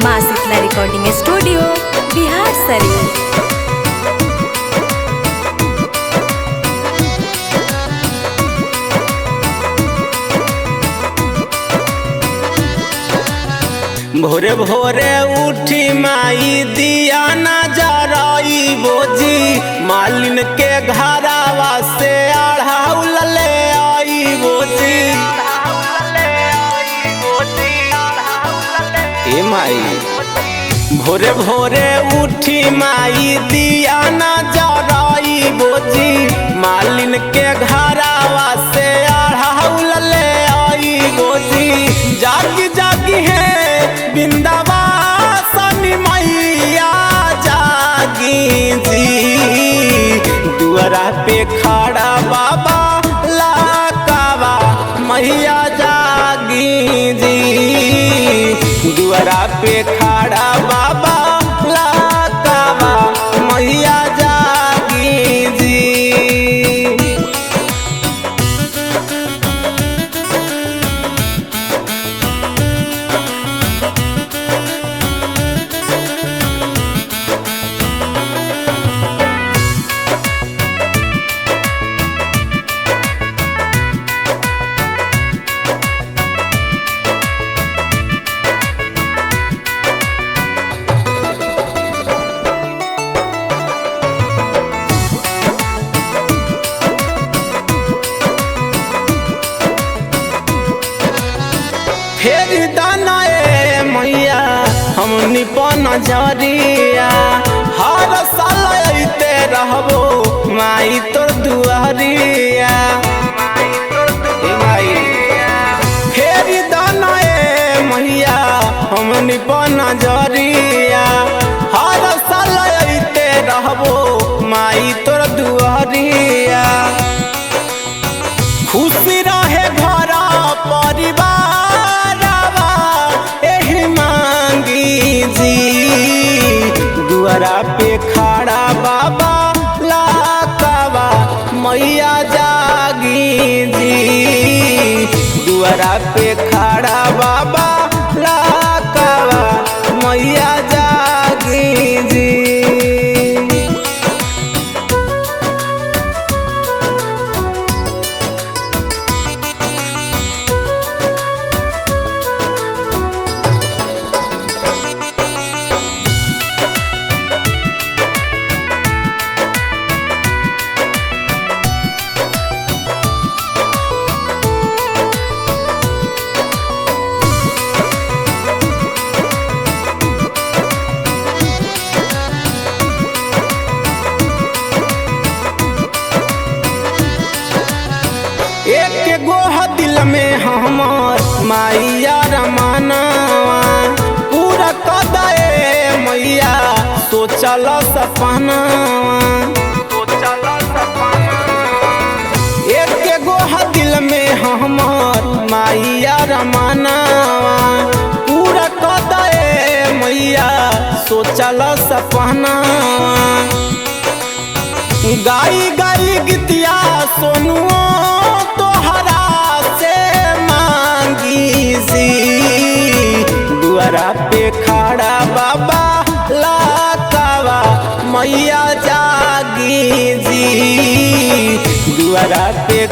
माँ Shitala recording studio Bihar Sharif. भोरे भोरे उठी माई दिया ना जराई बोजी मालिन के घरावा से आढ़ाउल ले आई बोजी। ए माई भोरे भोरे उठी माई दिया ना जराई बोजी मालिन के घरावा से आढ़ाउल ले आई बोजी। जागी जागी है बिंदावासनी मैया जागी जी। दुआरा पे खड़ा बाबा लाकावा मैया जागी जी। दुआरा पे खड़ा बाबा लाकावा मैया जागी जी। फेर दानाए मैया हमनी पर नजरिया हर साल अइते रहबो माई तोर दुआरिया। फेर दानाए मैया हमनी पर नजरिया हर साल अइते रहबो माई तोर दुआरिया। खुशी रहे घर परिवार दुआरा पे खड़ा बाबा लाकावा मैया जागी जी। दुआरा पे खड़ा बाबा लाकावा मैया जागी जी। एक गोह दिल में हमर मैया रमानवा पूरा कदे मैया सोचल सपनावा। एक गोह दिल में हमर मैया रमानवा पूरा कदे मैया सोचल सपनावा। गाई गाई गीतिया सोनुओ तोहरा से मांगी सी। दुआरा पे खड़ा बाबा लाकावा मैया जागी जी। दुआरा पे